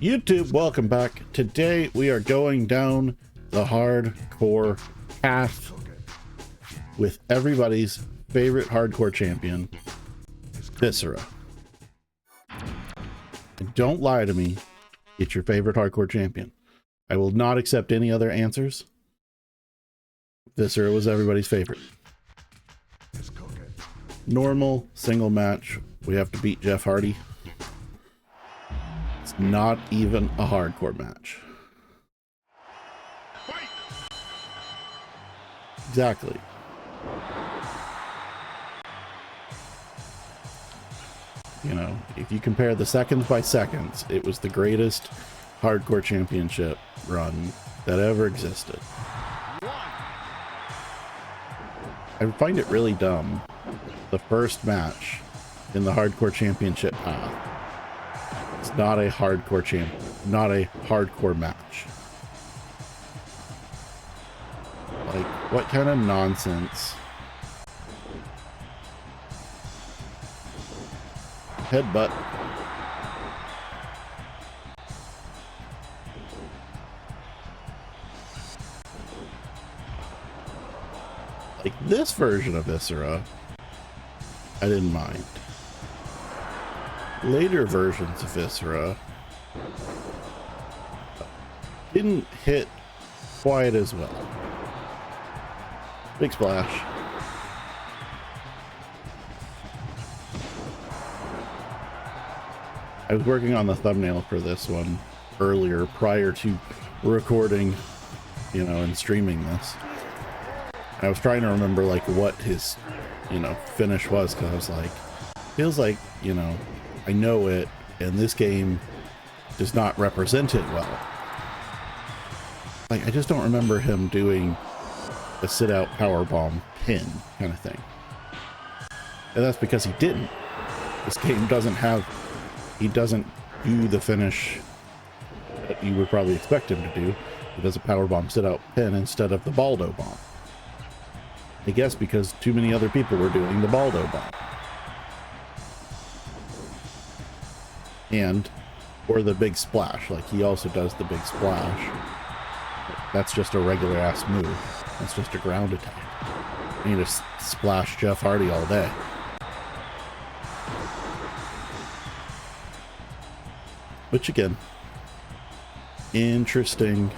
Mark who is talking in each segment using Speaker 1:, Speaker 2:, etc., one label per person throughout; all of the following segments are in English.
Speaker 1: YouTube, welcome back. Today we are going down the hardcore path with everybody's favorite hardcore champion, Viscera. And don't lie to me, it's your favorite hardcore champion. I will not accept any other answers. Viscera was everybody's favorite. Normal single match, we have to beat Jeff Hardy. It's not even a hardcore match. Exactly. You know, if you compare the seconds by seconds, it was the greatest hardcore championship run that ever existed. I find it really dumb. The first match in the hardcore championship path. It's not a hardcore not a hardcore match. Like, what kind of nonsense? Headbutt. Like this version of Viscera, I didn't mind. Later versions of Viscera didn't hit quite as well. Big splash. I was working on the thumbnail for this one earlier prior to recording, you know, and streaming this. I was trying to remember like what his, you know, finish was, because I was like, feels like, you know, I know it, and this game does not represent it well. Like, I just don't remember him doing a sit-out powerbomb pin kind of thing. And that's because he didn't. This game doesn't have, he doesn't do the finish that you would probably expect him to do. He does a powerbomb sit-out pin instead of the Baldo bomb. I guess because too many other people were doing the Baldo bomb. And, or the big splash, like he also does the big splash. That's just a regular ass move. That's just a ground attack. You need to splash Jeff Hardy all day. Which again, interesting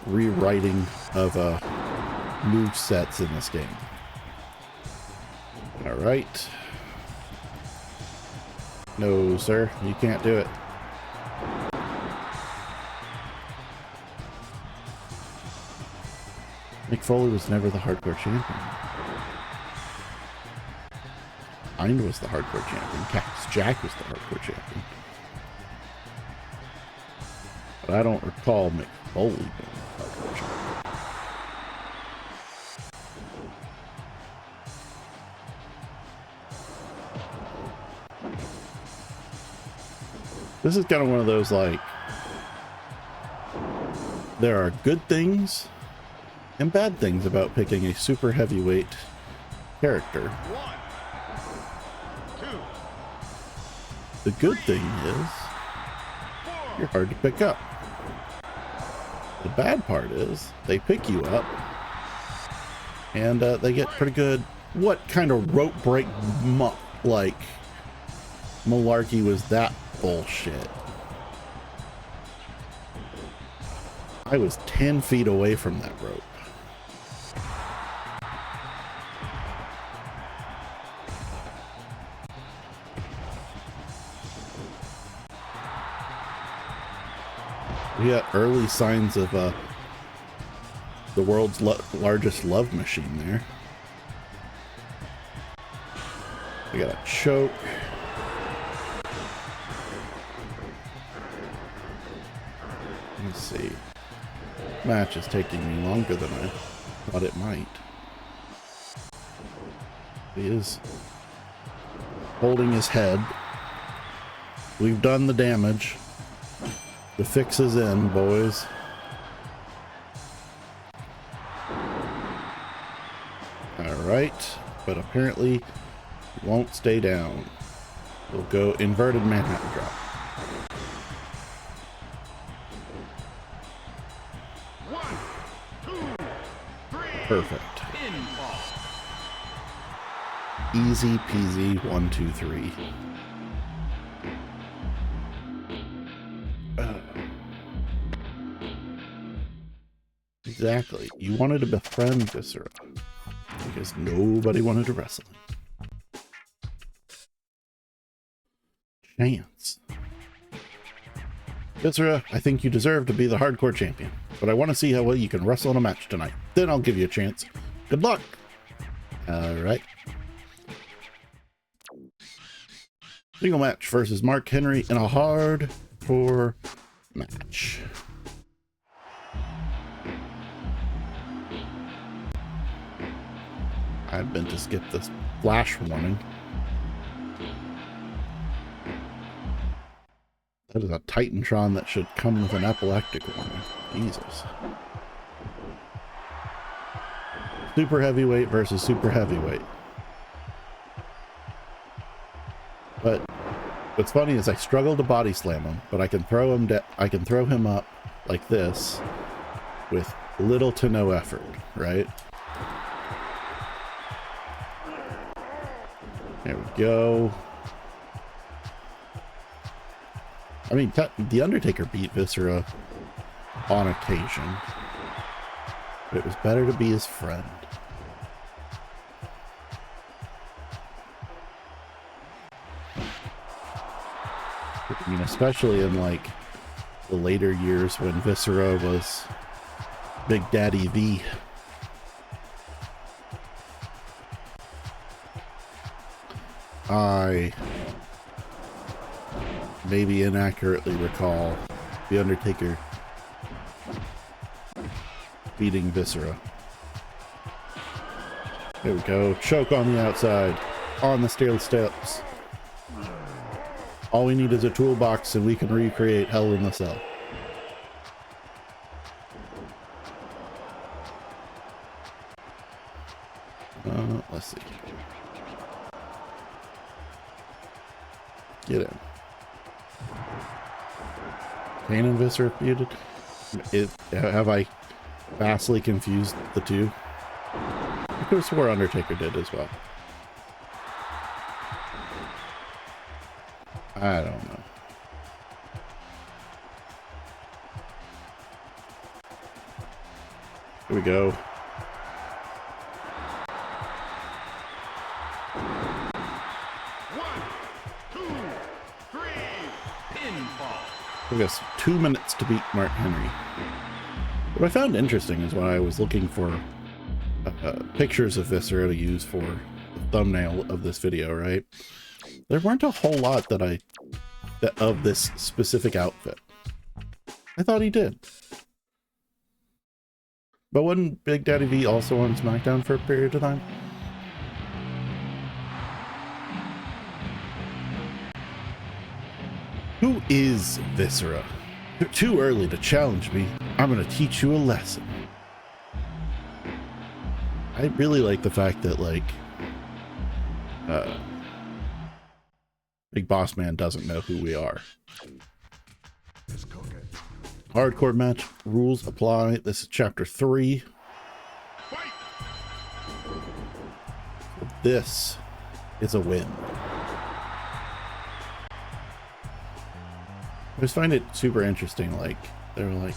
Speaker 1: rewriting of move sets in this game. All right. No, sir, you can't do it. Mick Foley was never the hardcore champion. Hind was the hardcore champion. Cactus Jack was the hardcore champion. But I don't recall Mick Foley being the hardcore champion. This is kind of one of those, like, there are good things and bad things about picking a super heavyweight character. 1, 2. The good thing is you're hard to pick up. The bad part is they pick you up and they get pretty good. What kind of rope break like malarkey was that bullshit? I was 10 feet away from that rope. We got early signs of the world's largest love machine there. We got a choke. Let's see. Match is taking me longer than I thought it might. He is holding his head. We've done the damage. The fix is in, boys. Alright, but apparently won't stay down. We'll go inverted Manhattan drop. Perfect. Easy peasy, 1, 2, 3. Exactly. You wanted to befriend Viscera because nobody wanted to wrestle him. Chance. Viscera, I think you deserve to be the hardcore champion, but I want to see how well you can wrestle in a match tonight. Then I'll give you a chance. Good luck. All right. Single match versus Mark Henry in a hardcore match. I meant to skip this flash warning. That is a Titantron that should come with an epileptic warning. Jesus. Super heavyweight versus super heavyweight. But what's funny is I struggle to body slam him, but I can throw him I can throw him up like this with little to no effort, right? There we go. I mean, The Undertaker beat Viscera on occasion, but it was better to be his friend. I mean, especially in like the later years when Viscera was Big Daddy V. I maybe inaccurately recall The Undertaker beating Viscera. There we go. Choke on the outside. On the steel steps. All we need is a toolbox and we can recreate Hell in the Cell. Let's see. Get in. Kane and Viscera feuded. Have I vastly confused the two? I could have swore Undertaker did as well. I don't know. Here we go. We got 2 minutes to beat Mark Henry. What I found interesting is when I was looking for pictures of Viscera to use for the thumbnail of this video, right? There weren't a whole lot of this specific outfit. I thought he did. But wasn't Big Daddy V also on SmackDown for a period of time? Who is Viscera? You're too early to challenge me. I'm gonna teach you a lesson. I really like the fact that, like, Big Boss Man doesn't know who we are. Hardcore match rules apply. This is chapter 3. This is a win. I just find it super interesting. Like, they're like,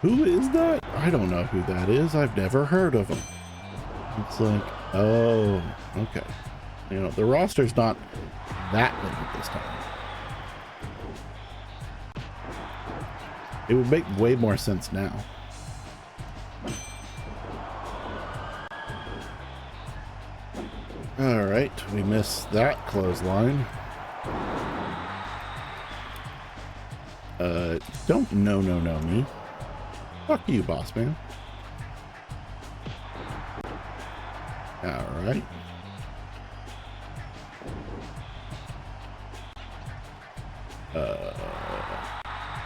Speaker 1: who is that? I don't know who that is. I've never heard of him. It's like, oh, okay. You know, the roster's not that big at this time. It would make way more sense now. All right, we missed that clothesline. Don't no me. Fuck you, boss man. All right.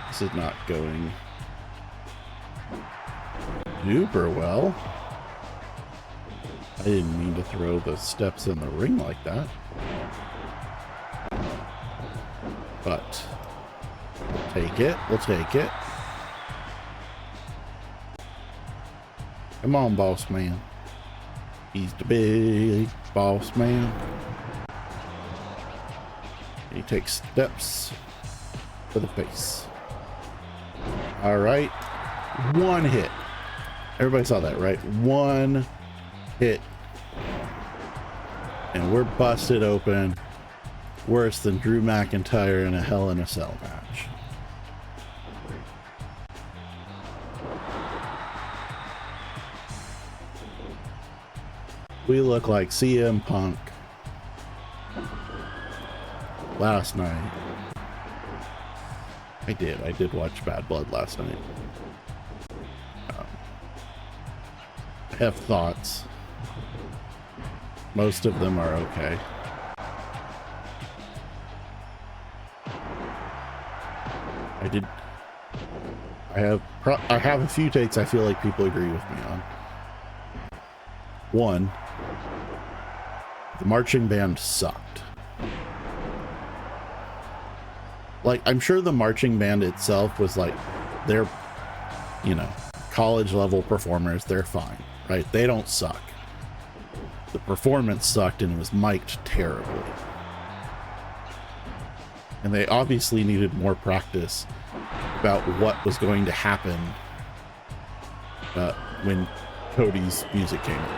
Speaker 1: This is not going super well. I didn't mean to throw the steps in the ring like that. But we'll take it. We'll take it. Come on, boss man. He's the big boss man. He takes steps for the face. All right. One hit. Everybody saw that, right? One hit. And we're busted open. Worse than Drew McIntyre in a Hell in a Cell match. We look like CM Punk last night. I did watch Bad Blood last night. I have thoughts. Most of them are okay. I have a few takes I feel like people agree with me on. One, the marching band sucked. Like, I'm sure the marching band itself was like, they're, you know, college level performers, they're fine, right? They don't suck. The performance sucked and it was mic'd terribly. And they obviously needed more practice about what was going to happen when Cody's music came in.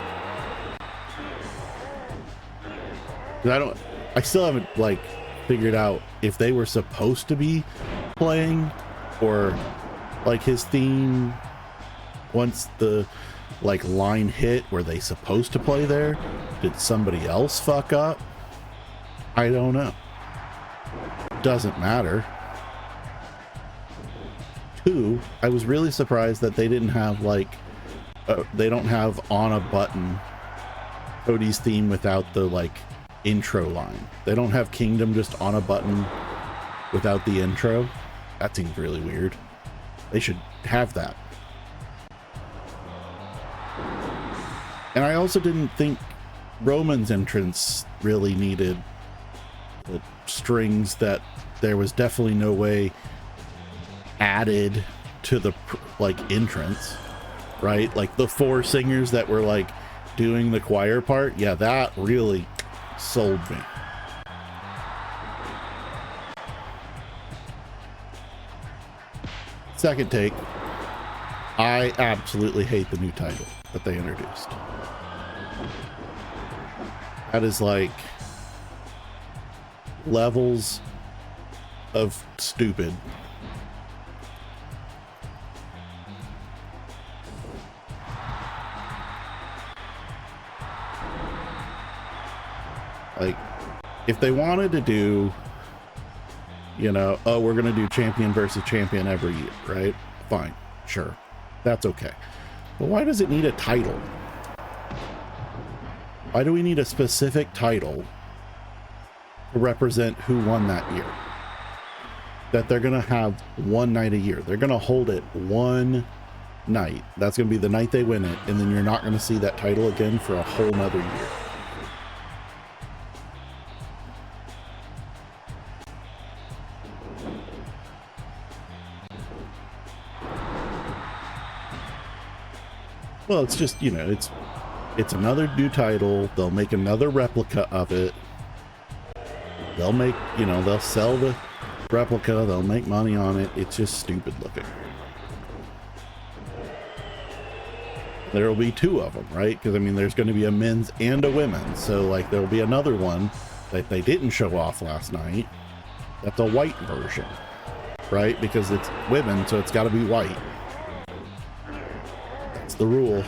Speaker 1: I still haven't like figured out if they were supposed to be playing, or like his theme, once the like line hit, were they supposed to play there? Did somebody else fuck up? I don't know. Doesn't matter. Two, I was really surprised that they didn't have like they don't have on a button Cody's theme without the like intro line. They don't have Kingdom just on a button without the intro. That seems really weird. They should have that. And I also didn't think Roman's entrance really needed the strings that there was definitely no way added to the like entrance, right? Like the four singers that were like doing the choir part. Yeah, that really sold me. Second take, I absolutely hate the new title that they introduced. That is like levels of stupid. Like, if they wanted to do, you know, oh, we're going to do champion versus champion every year, right? Fine, sure. That's okay. But why does it need a title? Why do we need a specific title to represent who won that year? That they're going to have one night a year. They're going to hold it one night. That's going to be the night they win it. And then you're not going to see that title again for a whole nother year. Well, it's just, you know, it's another new title. They'll make another replica of it. They'll make, you know, they'll sell the replica. They'll make money on it. It's just stupid looking. There will be two of them, right? Because, I mean, there's going to be a men's and a women's. So, like, there'll be another one that they didn't show off last night. That's a white version, right? Because it's women, so it's got to be white. The rule.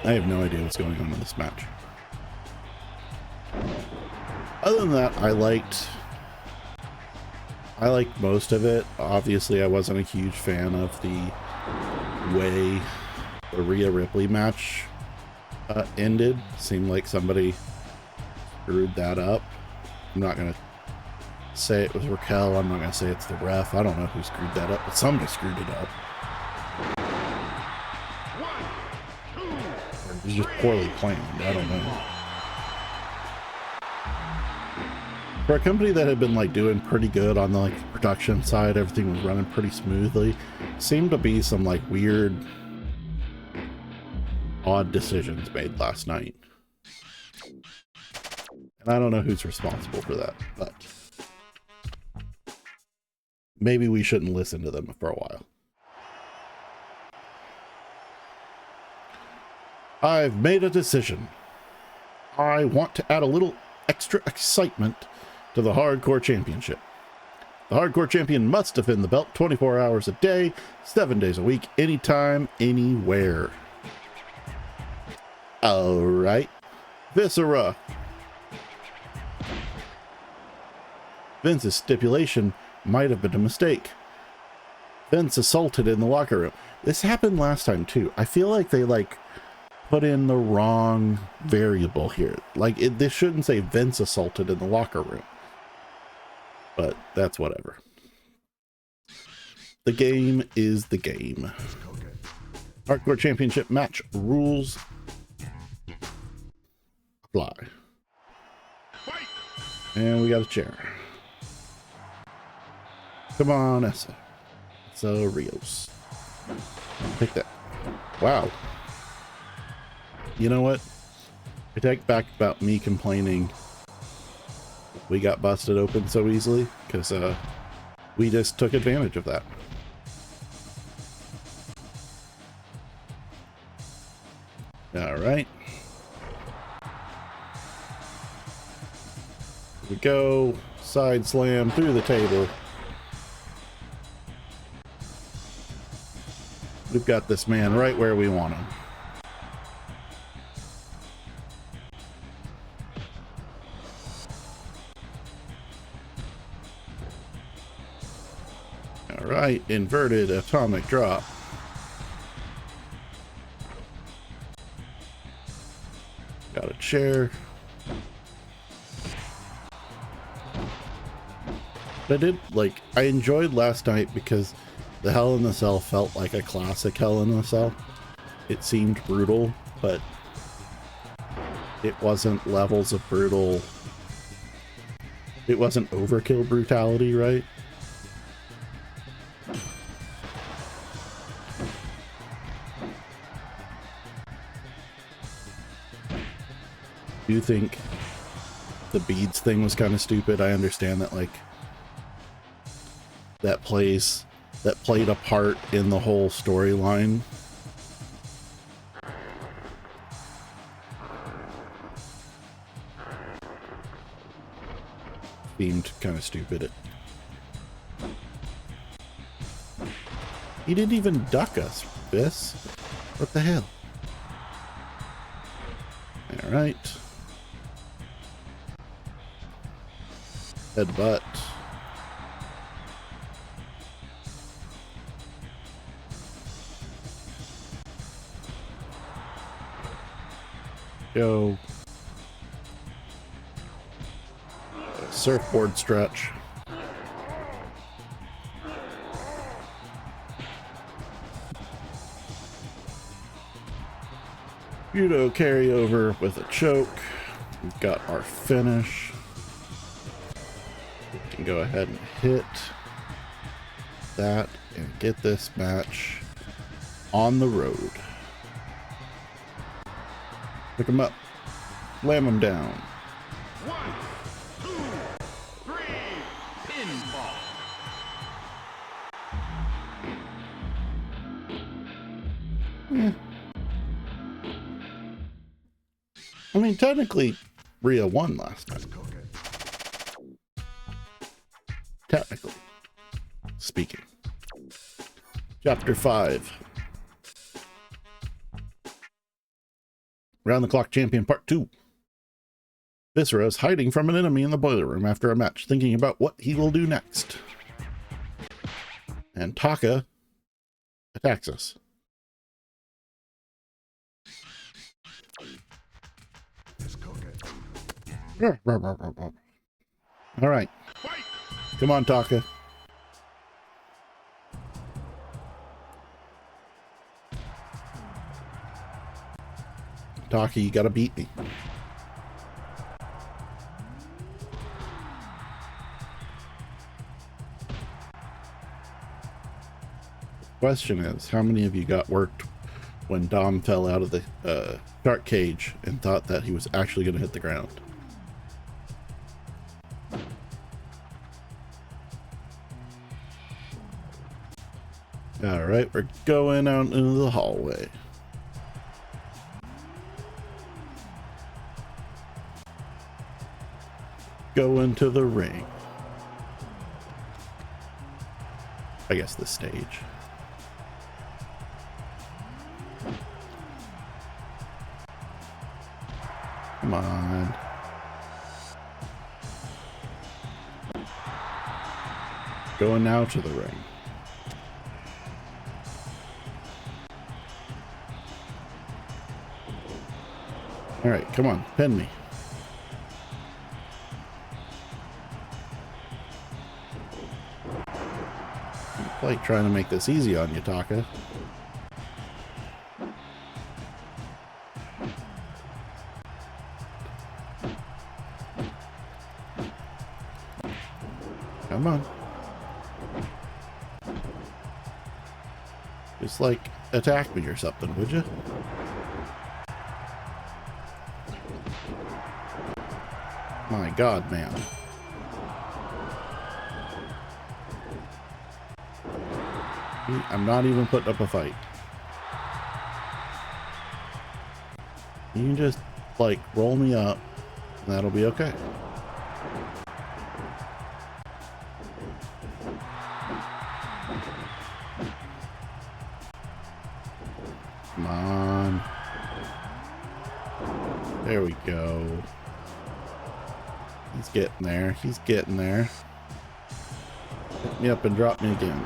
Speaker 1: I have no idea what's going on in this match. Other than that, I liked most of it. Obviously, I wasn't a huge fan of the way the Rhea Ripley match ended. Seemed like somebody screwed that up. I'm not gonna say it was Raquel. I'm not gonna say it's the ref. I don't know who screwed that up, but somebody screwed it up. It was just poorly planned. I don't know. For a company that had been like doing pretty good on the like production side, everything was running pretty smoothly. Seemed to be some like weird, odd decisions made last night. And I don't know who's responsible for that, but maybe we shouldn't listen to them for a while. I've made a decision. I want to add a little extra excitement to the Hardcore Championship. The Hardcore Champion must defend the belt 24 hours a day, 7 days a week, anytime, anywhere. All right. Viscera. Vince's stipulation might have been a mistake. Vince assaulted in the locker room. This happened last time too. I feel like they like put in the wrong variable here. Like this shouldn't say Vince assaulted in the locker room. But that's whatever. The game is the game. Hardcore Championship match rules apply. And we got a chair. Come on, Essa. It's Rios. Take that. Wow. You know what? I take back about me complaining we got busted open so easily, because we just took advantage of that. All right. Here we go. Side slam through the table. We've got this man right where we want him. All right, inverted atomic drop. Got a chair. But I enjoyed last night because the Hell in the Cell felt like a classic Hell in the Cell. It seemed brutal, but it wasn't levels of brutal. It wasn't overkill brutality, right? Do you think the beads thing was kind of stupid? I understand that that played a part in the whole storyline. Seemed kind of stupid. He didn't even duck us, Biss. What the hell? All right. Headbutt. Go. Surfboard stretch. Judo carryover with a choke. We've got our finish. We can go ahead and hit that and get this match on the road. Pick him up. Slam him down.
Speaker 2: 1, 2, 3, pinfall.
Speaker 1: I mean, technically, Rhea won last time. Technically speaking. Chapter 5. Round the Clock Champion Part 2. Viscera is hiding from an enemy in the boiler room after a match, thinking about what he will do next. And Taka attacks us. All right. Come on, Taka. Taka, you gotta beat me. Question is, how many of you got worked when Dom fell out of the shark cage and thought that he was actually going to hit the ground? All right, we're going out into the hallway. Go into the ring. I guess the stage. Come on. Going now to the ring. All right, come on, pin me. Like trying to make this easy on you, Taka. Come on. Just like attack me or something, would you? My God, man. I'm not even putting up a fight. You can just, like, roll me up, and that'll be okay. Come on. There we go. He's getting there. He's getting there. Pick me up and drop me again.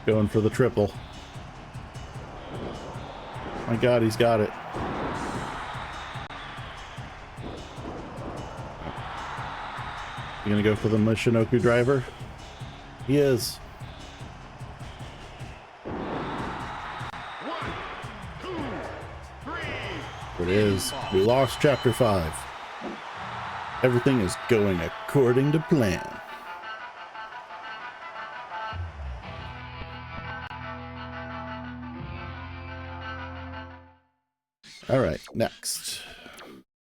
Speaker 1: Going for the triple. My God, he's got it. You gonna go for the Michinoku driver? He is.
Speaker 2: 1, 2, 3.
Speaker 1: It is. We lost chapter 5. Everything is going according to plan. All right, next.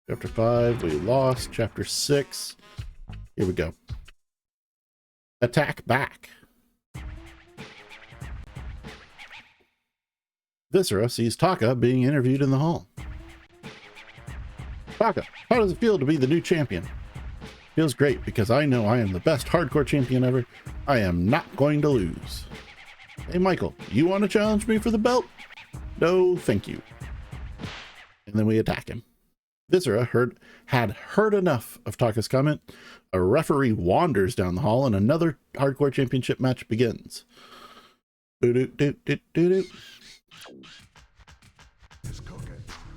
Speaker 1: Chapter 5, we lost. Chapter 6. Here we go. Attack back. Viscera sees Taka being interviewed in the hall. Taka, how does it feel to be the new champion? Feels great because I know I am the best hardcore champion ever. I am not going to lose. Hey Michael, you want to challenge me for the belt? No, thank you. And then we attack him. Viscera had heard enough of Taka's comment. A referee wanders down the hall and another hardcore championship match begins.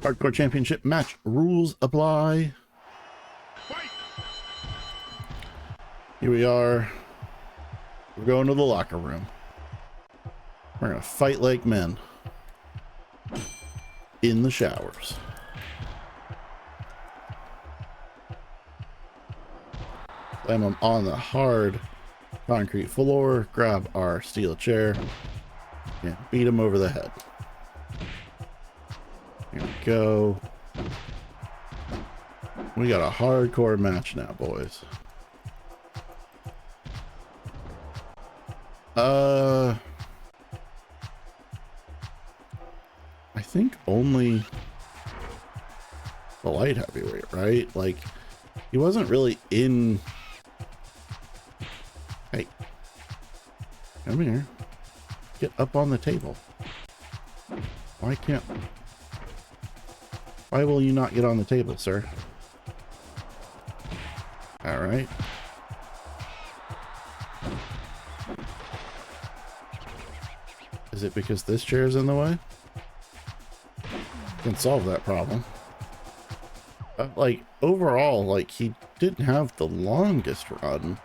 Speaker 1: Hardcore championship match rules apply. Here we are. We're going to the locker room. We're gonna fight like men. In the showers. Slam them on the hard concrete floor, grab our steel chair, and beat him over the head. Here we go. We got a hardcore match now, boys. I think only the light heavyweight, right? Like, he wasn't really in. Hey, come here. Get up on the table. Why will you not get on the table, sir? All right. Is it because this chair is in the way? Can solve that problem. Like, overall, like, he didn't have the longest run.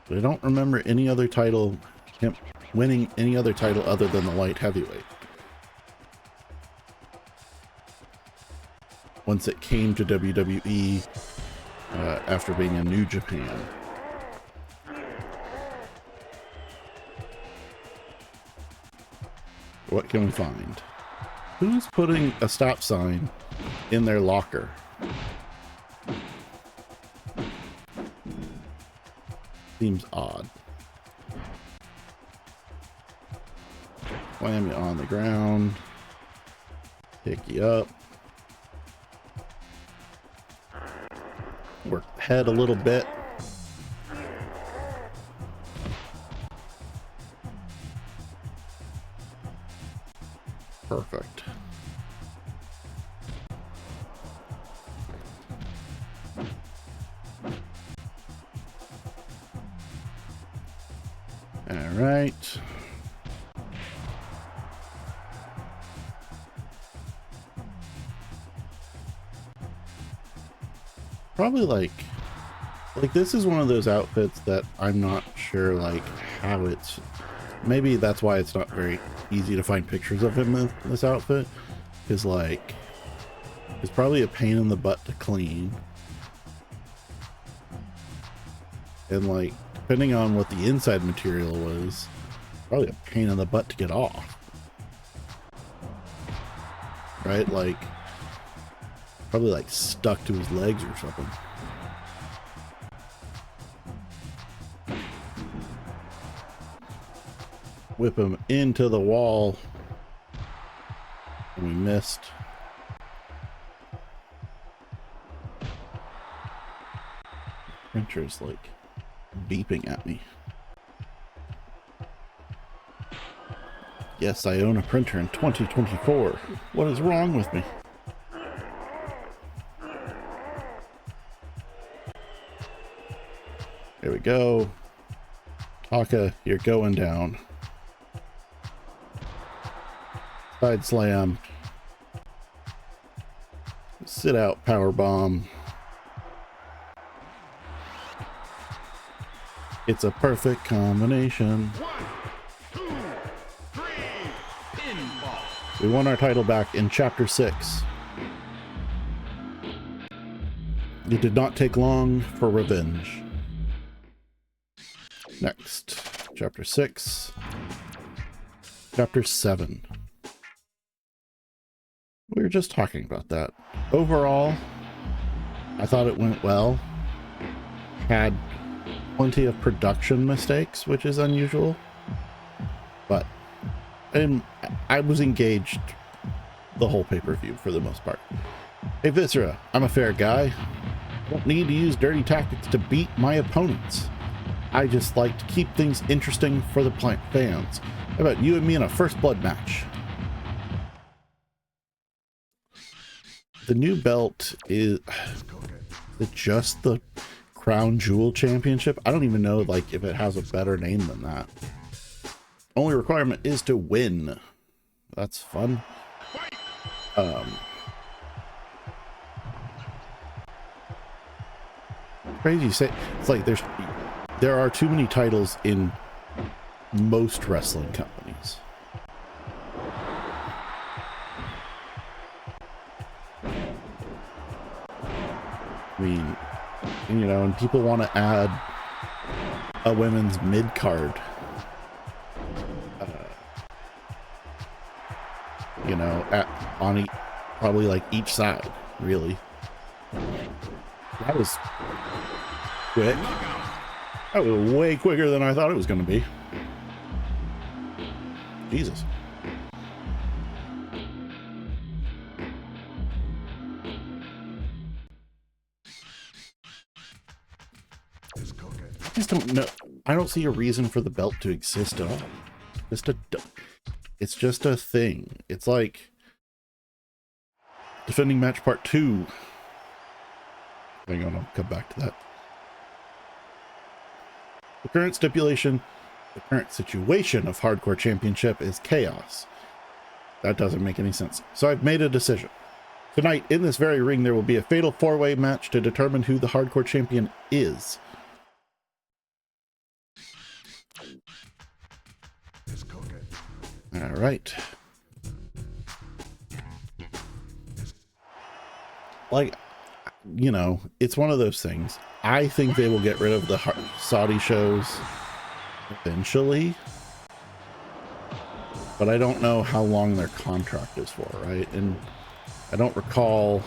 Speaker 1: But I don't remember any other title, him winning any other title other than the light heavyweight. Once it came to WWE after being in New Japan. What can we find? Who's putting a stop sign in their locker? Seems odd. Slam you on the ground. Pick you up. Work the head a little bit. Perfect. All right. Probably like this is one of those outfits that I'm not sure like how it's, maybe that's why it's not very easy to find pictures of him in this outfit, is like it's probably a pain in the butt to clean, and like depending on what the inside material was, probably a pain in the butt to get off, right? Like probably like stuck to his legs or something. Whip him into the wall. We missed. Printer's like beeping at me. Yes, I own a printer in 2024. What is wrong with me? There we go. Taka, you're going down. Side slam. Sit out power bomb. It's a perfect combination.
Speaker 2: 1, 2, 3, pinfall.
Speaker 1: We won our title back in Chapter 6. It did not take long for revenge. Next, Chapter 6. Chapter 7. We were just talking about that. Overall, I thought it went well. Had plenty of production mistakes, which is unusual. But I was engaged the whole pay-per-view for the most part. Hey Viscera, I'm a fair guy. I don't need to use dirty tactics to beat my opponents. I just like to keep things interesting for the fans. How about you and me in a first blood match? The new belt is it just the Crown Jewel Championship? I don't even know like if it has a better name than that. Only requirement is to win. That's fun. Crazy to say. It's like there are too many titles in most wrestling companies. I mean, you know, and people want to add a women's mid-card, you know, on probably like each side, really. That was quick. That was way quicker than I thought it was going to be. Jesus. I just don't know. I don't see a reason for the belt to exist at all. It's just a thing. It's like defending match part 2. Hang on, I'll come back to that. The current situation of Hardcore Championship is chaos. That doesn't make any sense. So I've made a decision. Tonight, in this very ring, there will be a fatal 4-way match to determine who the Hardcore Champion is. All right. Like, you know, it's one of those things. I think they will get rid of the Saudi shows eventually, but I don't know how long their contract is for, right? And I don't recall.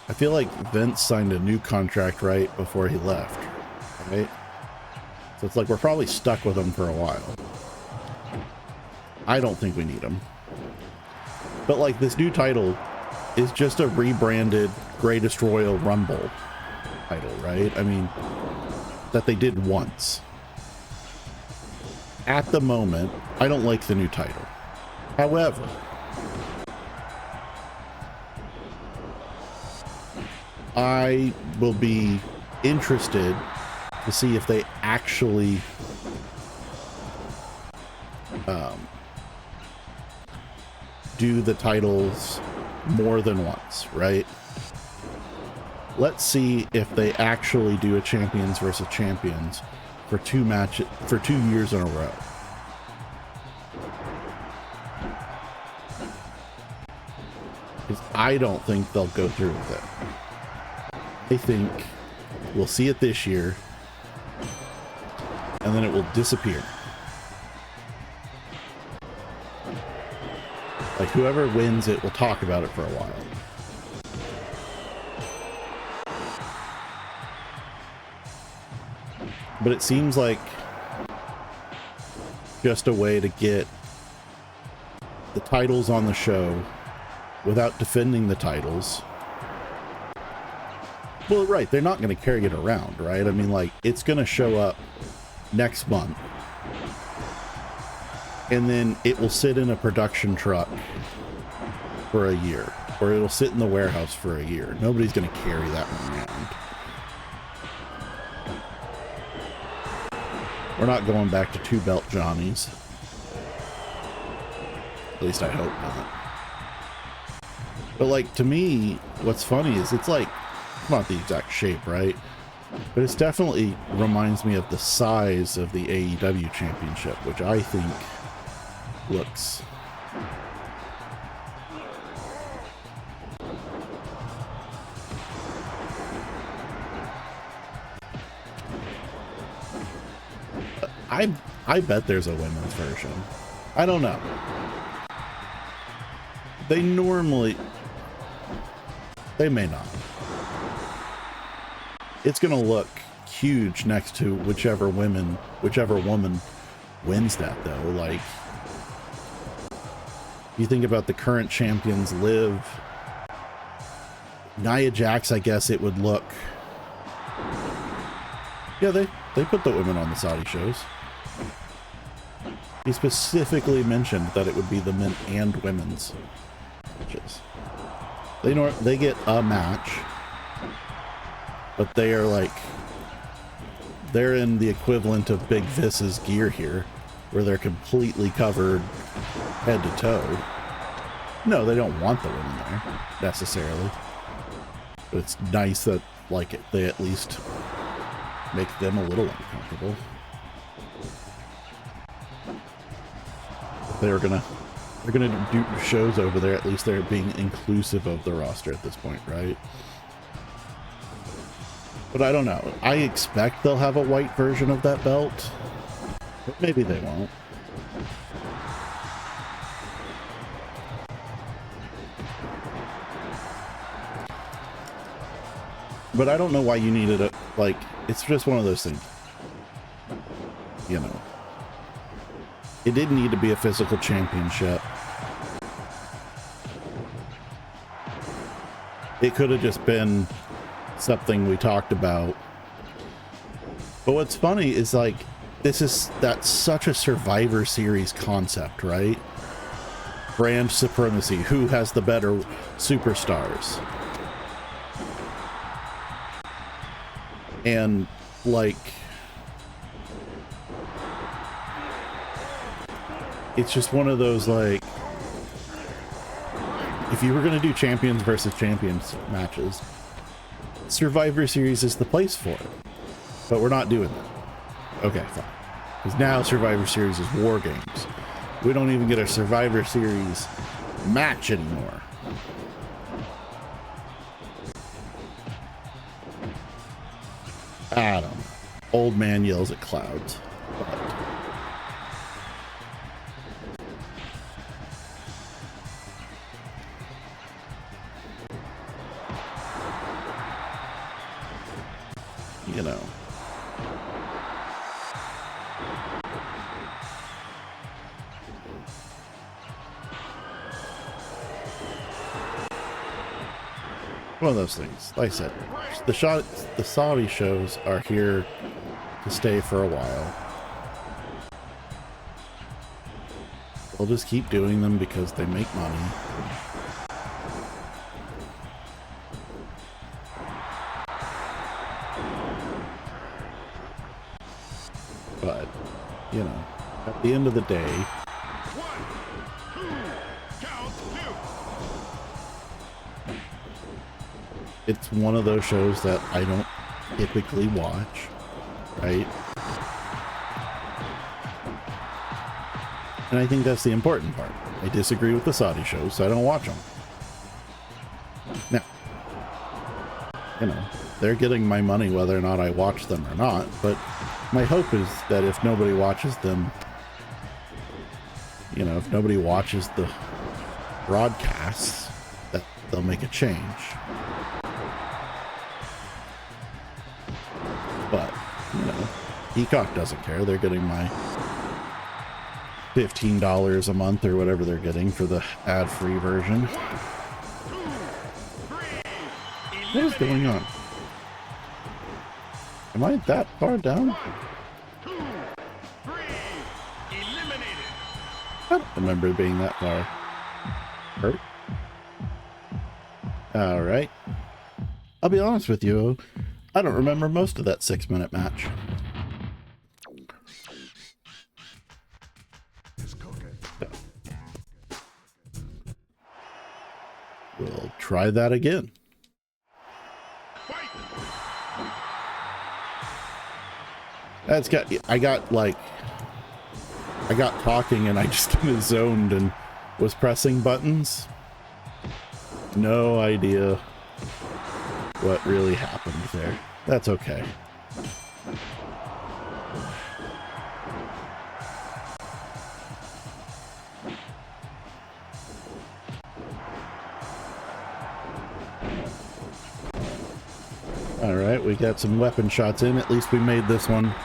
Speaker 1: I feel like Vince signed a new contract right before he left, right? So it's like we're probably stuck with him for a while. I don't think we need him. But like this new title is just a rebranded Greatest Royal Rumble title, right? I mean, that they did once. At the moment, I don't like the new title. However, I will be interested to see if they actually do the titles more than once, right? Let's see if they actually do a champions versus champions for 2 years in a row. Because I don't think they'll go through with it. I think we'll see it this year, and then it will disappear. Like whoever wins it will talk about it for a while. But it seems like just a way to get the titles on the show without defending the titles. Well, right, they're not going to carry it around, right? I mean, like, it's going to show up next month. And then it will sit in a production truck for a year. Or it'll sit in the warehouse for a year. Nobody's going to carry that one around. We're not going back to 2-belt Johnnies. At least I hope not. But like, to me, what's funny is it's like, not the exact shape, right? But it's definitely reminds me of the size of the AEW Championship, which I think looks I bet there's a women's version. I don't know. They may not. It's gonna look huge next to whichever woman wins that, though. Like, you think about the current champions, Liv, Nia Jax, I guess it would look. Yeah, they put the women on the Saudi shows. He specifically mentioned that it would be the men and women's matches. They get a match, but they are like, they're in the equivalent of Big Vis's gear here, where they're completely covered head to toe. No, they don't want the women there necessarily, but it's nice that like they at least make them a little uncomfortable. They're gonna do shows over there. At least they're being inclusive of the roster at this point, right? But I don't know. I expect they'll have a white version of that belt, but maybe they won't. But I don't know why you needed it. Like, it's just one of those things, you know. It didn't need to be a physical championship. It could have just been something we talked about. But what's funny is, like, that's such a Survivor Series concept, right? Brand supremacy. Who has the better superstars? And, like, it's just one of those, like, if you were going to do champions versus champions matches, Survivor Series is the place for it. But we're not doing that. Okay, fine. Because now Survivor Series is War Games. We don't even get a Survivor Series match anymore. I don't know. Old man yells at clouds. But you know. One of those things. Like I said, the Saudi shows are here to stay for a while. They'll just keep doing them because they make money. But, you know, at the end of the day, it's one of those shows that I don't typically watch, right? And I think that's the important part. I disagree with the Saudi shows, so I don't watch them. Now, you know, they're getting my money whether or not I watch them or not, but my hope is that if nobody watches them, you know, if nobody watches the broadcasts, that they'll make a change. But, you know, Peacock doesn't care. They're getting my $15 a month or whatever they're getting for the ad-free version. What is going on? Am I that far down? I don't remember being that far. Hurt? Alright. I'll be honest with you, I don't remember most of that 6-minute match. We'll try that again. I got talking and I just kind of zoned and was pressing buttons. No idea what really happened there. That's okay. All right, we got some weapon shots in. At least we made this one.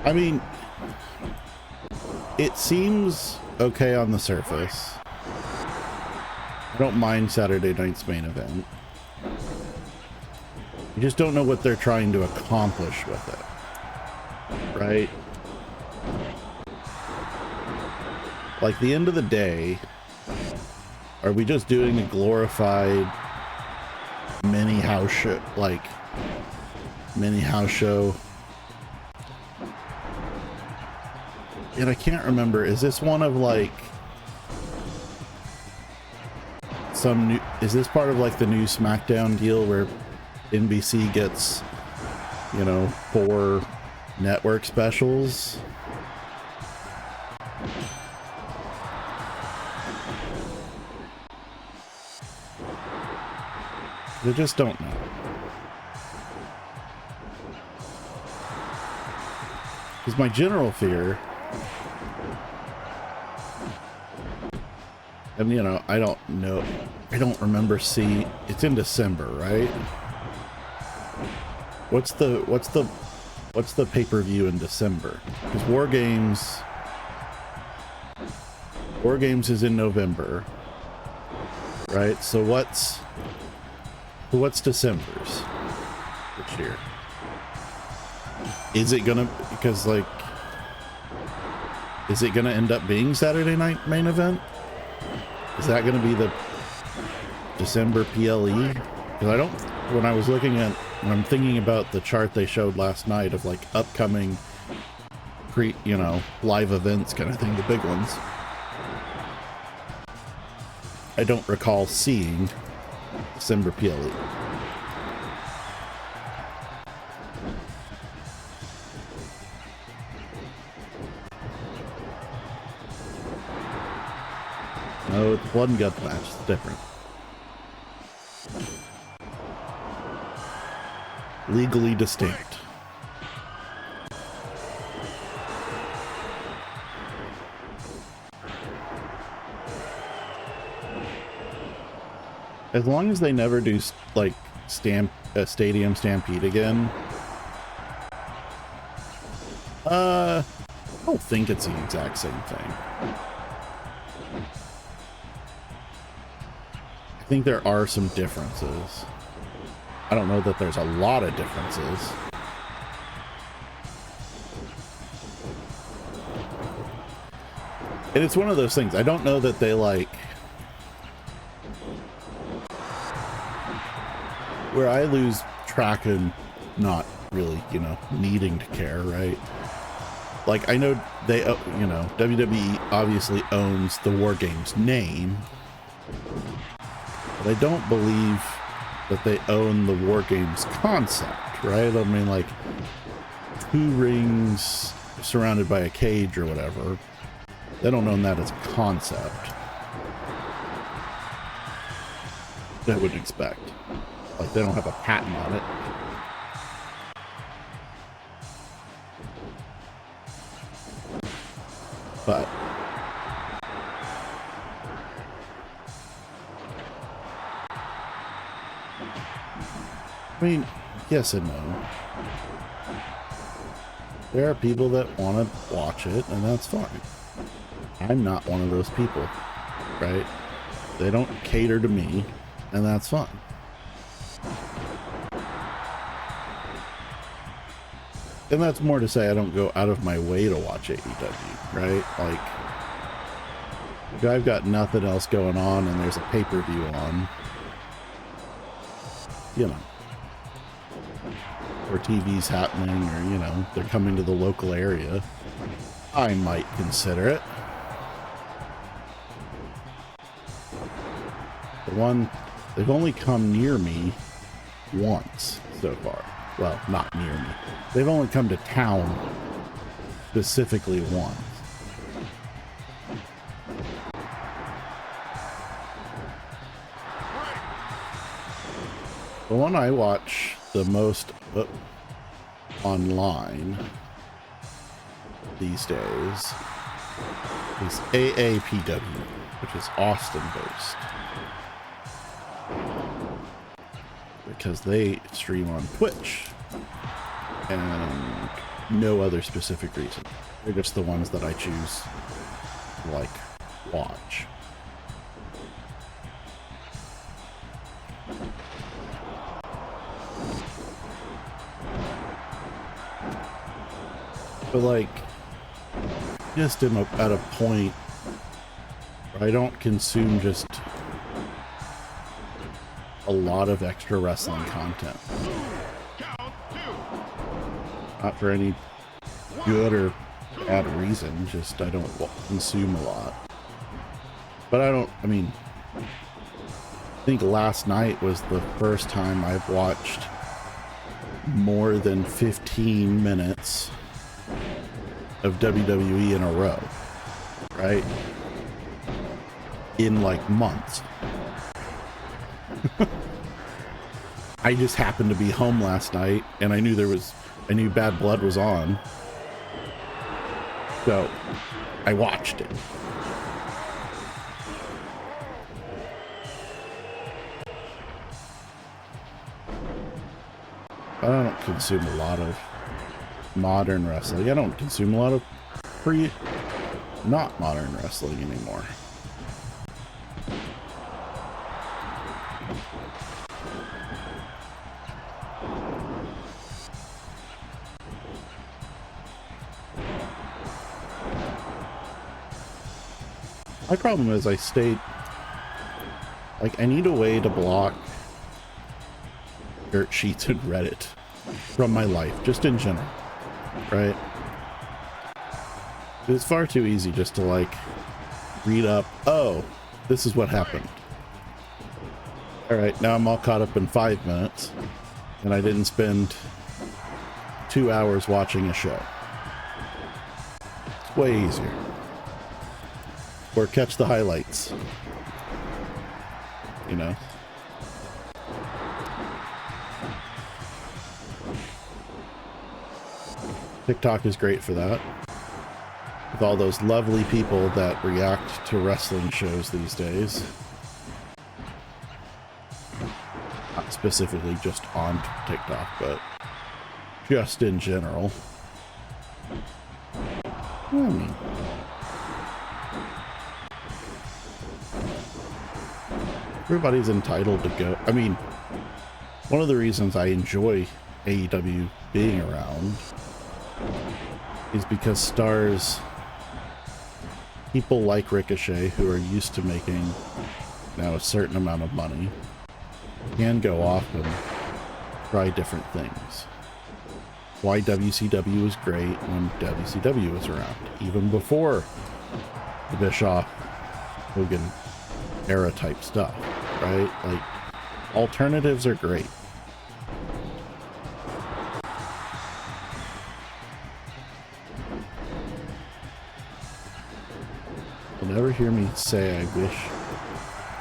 Speaker 1: I mean, it seems okay on the surface. I don't mind Saturday night's main event. You just don't know what they're trying to accomplish with it, right? Like, the end of the day, are we just doing a glorified mini house show, like mini house show? And I can't remember, is this one of like some new, is this part of like the new SmackDown deal where NBC gets, you know, 4 network specials? I just don't know. Because my general fear, and you know, I don't know, I don't remember see, it's in December, right? What's the pay-per-view in December? Because War Games is in November, right? So what's December's this year? Is it gonna, because like, is it gonna end up being Saturday night main event? Is that gonna be the December PLE? Because I don't, when I'm thinking about the chart they showed last night of like upcoming you know, live events kind of thing, the big ones, I don't recall seeing December PLE. No, it's blood and guts match. It's different. legally distinct. As long as they never do like stadium stampede again, I don't think it's the exact same thing. I think there are some differences. I don't know that there's a lot of differences. And it's one of those things. I don't know that they like, where I lose track and not really, you know, needing to care, right? Like, I know they, you know, WWE obviously owns the War Games name, but I don't believe that they own the War Games concept, right? I mean, like, 2 rings surrounded by a cage or whatever, they don't own that as a concept. I wouldn't expect. Like, they don't have a patent on it. But I mean, yes and no. There are people that want to watch it, and that's fine. I'm not one of those people, right? They don't cater to me, and that's fine. And that's more to say I don't go out of my way to watch AEW, right? Like, if I've got nothing else going on and there's a pay-per-view on, you know, or TV's happening, or, you know, they're coming to the local area, I might consider it. The one, they've only come near me once so far. Well, not near me. They've only come to town specifically once. The one I watch the most online these days is AAPW, which is Austin based. Because they stream on Twitch and no other specific reason. They're just the ones that I choose to, like, watch. But, like, just am at a point where I don't consume just a lot of extra wrestling content. Not for any good or bad reason, just I don't consume a lot. But I mean, I think last night was the first time I've watched more than 15 minutes of WWE in a row, right? In like months. I just happened to be home last night and I knew Bad Blood was on. So I watched it. I don't consume a lot of modern wrestling. I don't consume a lot of not modern wrestling anymore. My problem is I need a way to block dirt sheets and Reddit from my life, just in general, right? It's far too easy just to, like, read up, oh, this is what happened. All right, now I'm all caught up in 5 minutes, and I didn't spend 2 hours watching a show. It's way easier. Or catch the highlights, you know? TikTok is great for that. With all those lovely people that react to wrestling shows these days. Not specifically just on TikTok, but just in general. I mean, everybody's entitled to go. I mean, one of the reasons I enjoy AEW being around is because stars, people like Ricochet, who are used to making now a certain amount of money, can go off and try different things. Why WCW was great when WCW was around, even before the Bischoff Hogan era type stuff, right? Like, alternatives are great. You'll never hear me say I wish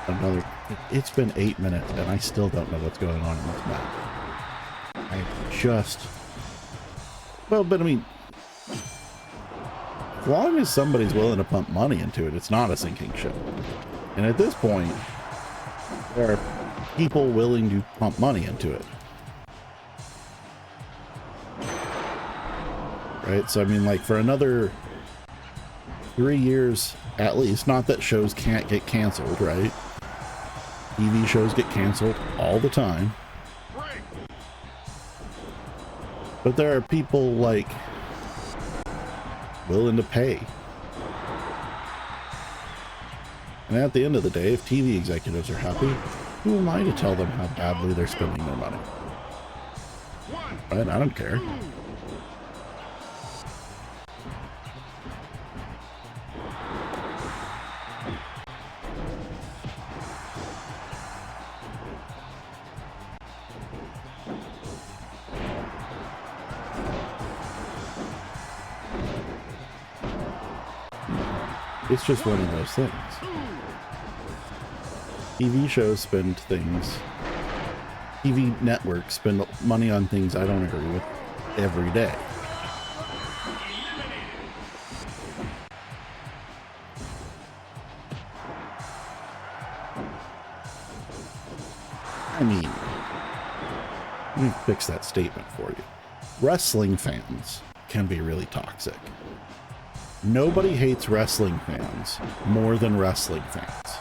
Speaker 1: another... It's been 8 minutes and I still don't know what's going on in this match. I just... Well, but I mean, as long as somebody's willing to pump money into it, it's not a sinking ship. And at this point, there are people willing to pump money into it. Right? So, I mean, like, for another 3 years at least, not that shows can't get canceled, right? TV shows get canceled all the time. But there are people, like, willing to pay. And at the end of the day, if TV executives are happy, who am I to tell them how badly they're spending their money? Right? I don't care. It's just one of those things. TV shows spend things. TV networks spend money on things I don't agree with every day. I mean, let me fix that statement for you. Wrestling fans can be really toxic. Nobody hates wrestling fans more than wrestling fans.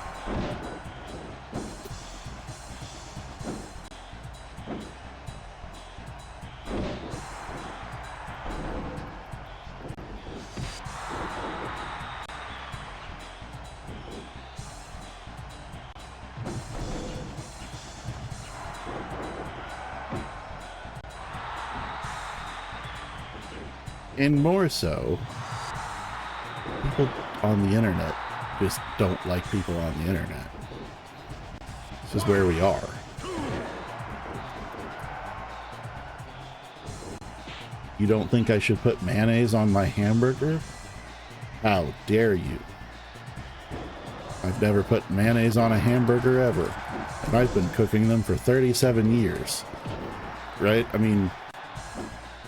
Speaker 1: And more so, people on the internet just don't like people on the internet. This is where we are. You don't think I should put mayonnaise on my hamburger? How dare you? I've never put mayonnaise on a hamburger ever. And I've been cooking them for 37 years. Right? I mean,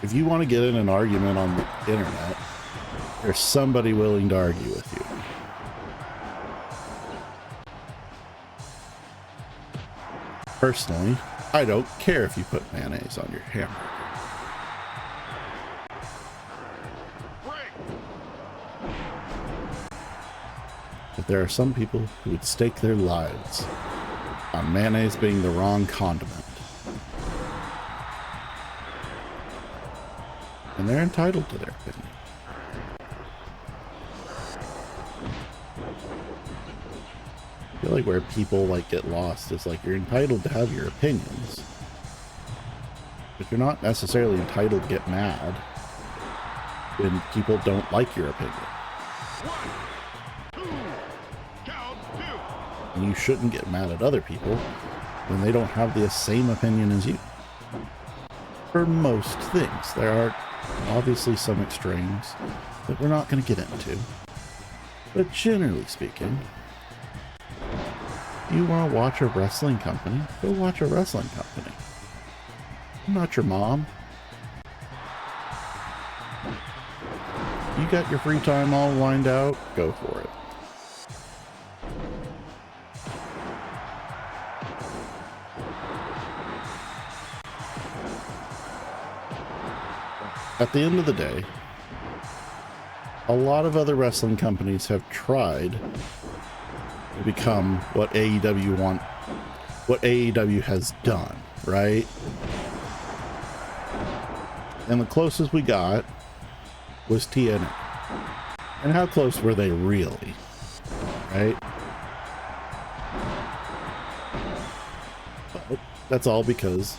Speaker 1: if you want to get in an argument on the internet, there's somebody willing to argue with you. Personally, I don't care if you put mayonnaise on your hamburger. But there are some people who would stake their lives on mayonnaise being the wrong condiment. And they're entitled to their opinion. I feel like where people like get lost is like you're entitled to have your opinions, but you're not necessarily entitled to get mad when people don't like your opinion. And you shouldn't get mad at other people when they don't have the same opinion as you. For most things, there are obviously some extremes that we're not going to get into. But generally speaking, you want to watch a wrestling company, go watch a wrestling company. I'm not your mom. You got your free time all lined out, go for it. At the end of the day, a lot of other wrestling companies have tried to become what AEW has done, right? And the closest we got was TNA. And how close were they really? Right? But that's all because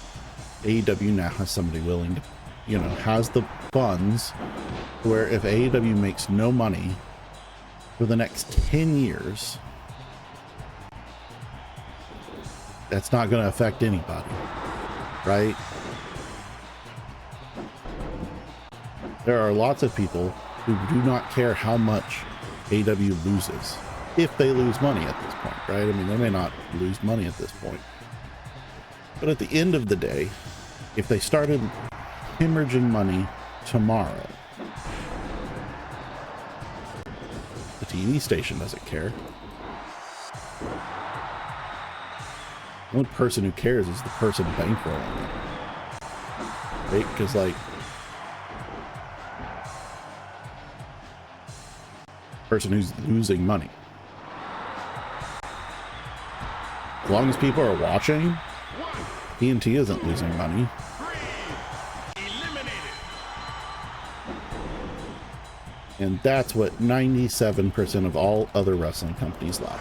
Speaker 1: AEW now has somebody willing to, you know, has the funds where if AEW makes no money for the next 10 years, that's not going to affect anybody, right? There are lots of people who do not care how much AEW loses, if they lose money at this point, right? I mean, they may not lose money at this point, but at the end of the day, if they started hemorrhaging money tomorrow, the TV station doesn't care. The only person who cares is the person bankrolling it, right? Because, like, person who's losing money, as long as people are watching, TNT isn't losing money. And that's what 97% of all other wrestling companies lack.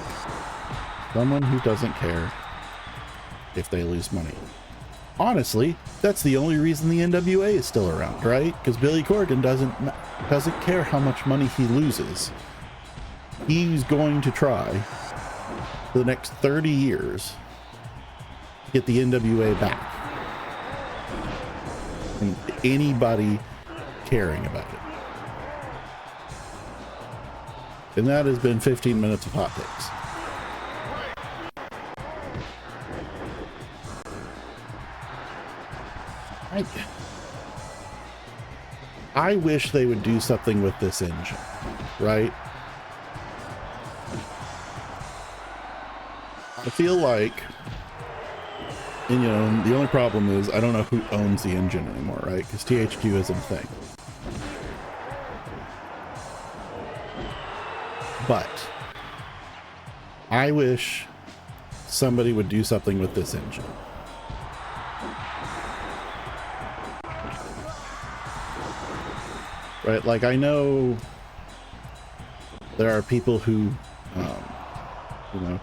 Speaker 1: Someone who doesn't care if they lose money. Honestly, that's the only reason the NWA is still around, right? Because Billy Corgan doesn't care how much money he loses. He's going to try for the next 30 years to get the NWA back. And anybody caring about it. And that has been 15 minutes of hot takes. I wish they would do something with this engine, right? I feel like, and you know, the only problem is I don't know who owns the engine anymore, right? Because THQ isn't a thing. But I wish somebody would do something with this engine. Right, like I know there are people who, you know,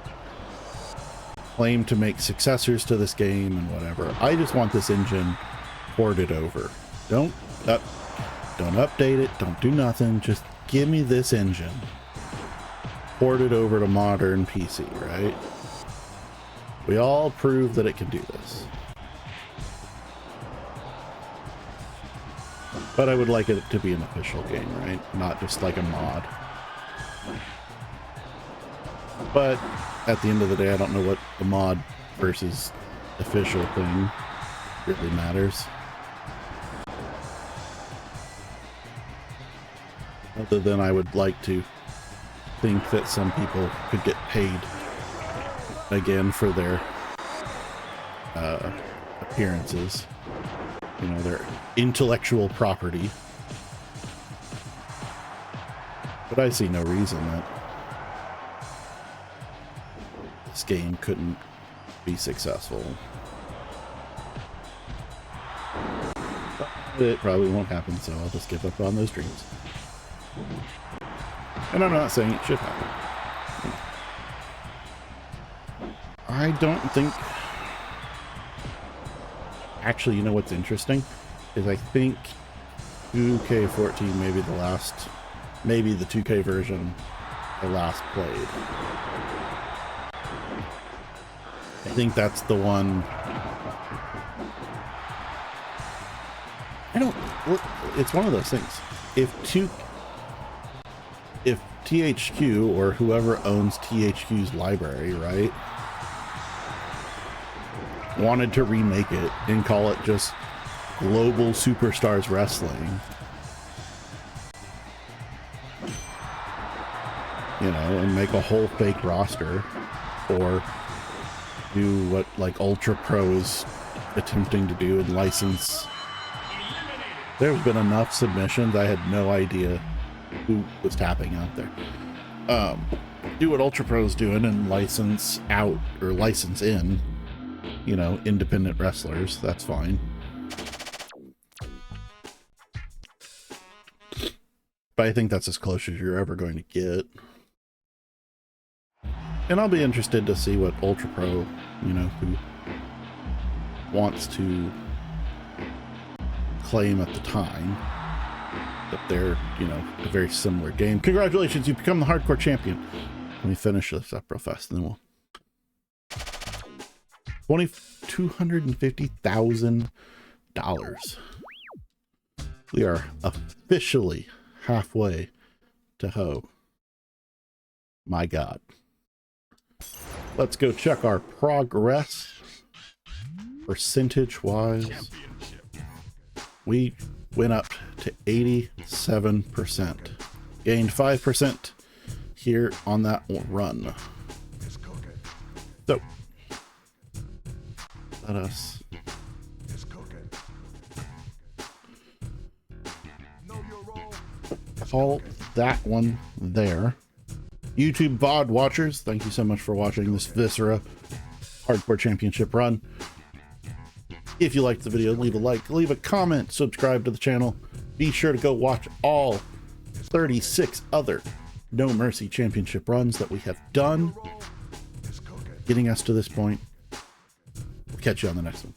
Speaker 1: claim to make successors to this game and whatever. I just want this engine ported over. Don't update it. Don't do nothing. Just give me this engine. Port it over to modern PC, right? We all prove that it can do this. But I would like it to be an official game, right? Not just like a mod. But at the end of the day, I don't know what the mod versus official thing really matters. Other than I would like to think that some people could get paid again for their appearances, you know, their intellectual property. But I see no reason that this game couldn't be successful. But it probably won't happen, so I'll just give up on those dreams. And I'm not saying it should happen. I don't think... Actually, you know what's interesting? Is I think 2K14 maybe the last... Maybe the 2K version I last played. I think that's the one... It's one of those things. If THQ or whoever owns THQ's library, right, wanted to remake it and call it just Global Superstars Wrestling, you know, and make a whole fake roster, or do what like Ultra Pro is attempting to do and license. There's been enough submissions, I had no idea who was tapping out there. Do what Ultra Pro is doing and license out or license in, you know, independent wrestlers. That's fine. But I think that's as close as you're ever going to get. And I'll be interested to see what Ultra Pro, you know, who wants to claim at the time that they're, you know, a very similar game. Congratulations, you've become the Hardcore Champion. Let me finish this up real fast, and then we'll... $250,000. We are officially halfway to Ho. My God. Let's go check our progress. Percentage-wise, we went up to 87%. Gained 5% here on that run. So, let us call that one there. YouTube VOD watchers, thank you so much for watching this Viscera Hardcore Championship run. If you liked the video, leave a like, leave a comment, subscribe to the channel. Be sure to go watch all 36 other No Mercy Championship runs that we have done, getting us to this point. We'll catch you on the next one.